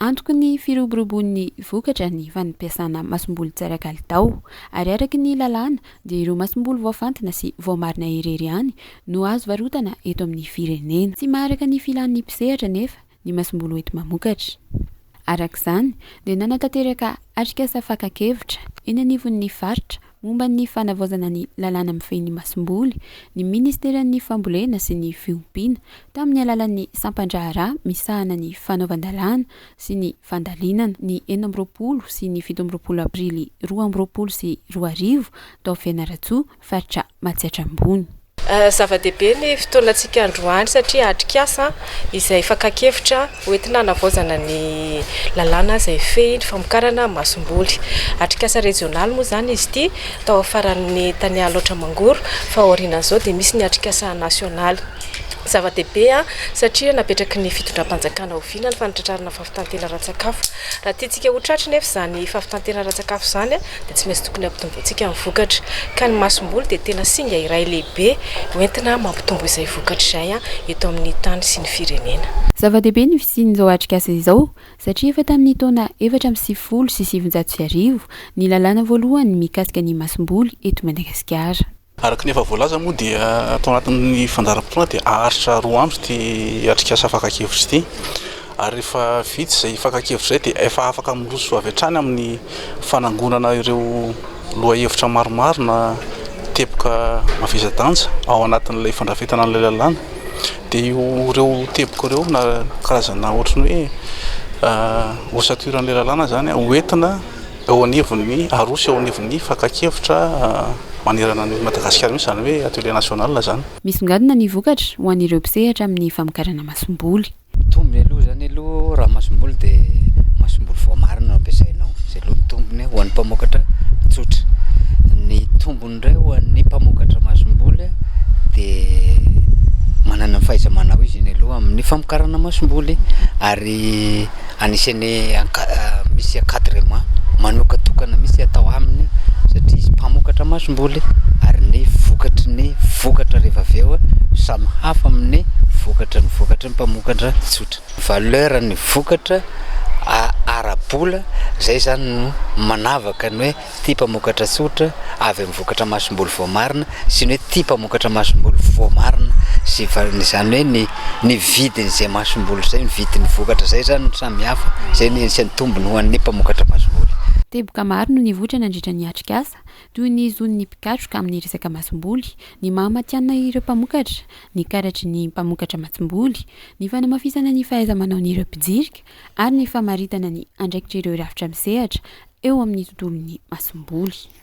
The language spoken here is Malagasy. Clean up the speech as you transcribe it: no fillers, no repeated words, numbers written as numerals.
Antoky ny firoborobon'ny vokatra ny fampiasana masomboly tsara kalitao ary araky ny lalàna dia ireo masomboly voafantina sy voamarina irery ihany no azo varotana eto amin'ny firenena. Tsy maharaka ny filan'ny mpisehatra nefa ny masomboly hoeto mamokatra. Arak'izany dia nanatanteraka atrikasa fakakevitra eny anivon'ny faritra momba ny fanavaozana ny lalàna mifehy ny masomboly ny ministeran'ny fambolena sy ny fiompiana tamin'ny alalan'ny sampandraharaha misahana ny fanaovan-dalàna sy ny fandalinana ny 2020 sy ny 17 aprily 2020 sy 2020 tao Fianaratsoa faritra Matsiatra Ambony. Zava-dehibe ny fotoanantsika androany satria atrikasa izay fakakevitra hoentina hanavaozana ny lalàna izay fehy ny famokarana masomboly. Atrikasa regionaly moa zany izy ity tao afaran'ny Taniala Otramangoro fa aorianan'izao dia misy ny atrikasa nasionaly. Zava-dehibe satria napetraky ny fitondram-panjakana oviana ny fanatratrarana fahafitan-tena ara-tsakafo. Raha tiantsika ho tratry nefa izany fahafitan-tena ara-tsakafo izany dia tsy maintsy tokony hampitomboantsika amin'ny vokatra. Ka ny masomboly dia tena singa iray lehibe hoentina mampitombo izay vokatra izay eto amin'ny tany sy ny firenena. Zava-dehibe ny fisian'izao atrikasa izao satria efa tamin'ny taona 2010 sy 2010 ny lalàna voalohany mikasika ny masomboly eto Madagasikara. Araka ny efa voalaza moa dia atao anatin'ny fandaharam-potoana dia aharitra 2 andro ity atrikasa fakakevitra ity. Ary rehefa vita izay fakakevitra izay dia efa afaka miroso avy hatrany amin'ny fanangonana ireo lohahevitra maromaro na teboka mavesa-danja ao anatin'ilay fandrafetana an'ilay lalàna. Dia ireo teboka ireo na karazana ohatran'ny hoe osaturan'ilay lalàna zany hoentina eo anivon'ny aroso eo anivon'ny fakakevitra manerana ny Madagasikara misy zany hoe atelier national zany. Misongadina ny vokatra ho an'ireo mpisehatra amin'ny famokarana masomboly. Tombony aloha zany aloha raha masomboly dia masomboly voamarina no ampiasainao. Izay aloha tombony ho an'ny mpamokatra tsotra. Ny tombony indray ho an'ny mpamokatra masomboly dia manana ny fahaiza-manao izy iny aloha amin'ny famokarana masomboly ary anisan'ny misy encadrement manokatokana misy atao aminy satria izy mpamokatra masomboly ary ny vokatra rehefa avy eo samy hafa amin'ny vokatra ny mpamokatra tsotra. Valeur ny vokatra ara-bola izay zany no manavaka ny hoe ity mpamokatra tsotra avy amin'ny vokatra masomboly voamarina sy ny hoe ity mpamokatra masomboly voamarina sy zany hoe ny vidin'izay masomboly izay ny vidin'ny vokatra izay zany no samy hafa izay ny isan'ny tombony ho an'ny mpamokatra masomboly. Teboka maro no nivoatra nandritra ny atrikasa toy ny zon'ny pikatroka amin'ny resaka masomboly, ny mahamatiana ireo mpamokatra, ny karatry ny mpamokatra masomboly, ny fanamafisana ny fahaiza-manaon'ireo mpijirika ary ny famaritana ny andraikitra ireo rafitra misehatra eo amin'ny tontolon'ny masomboly.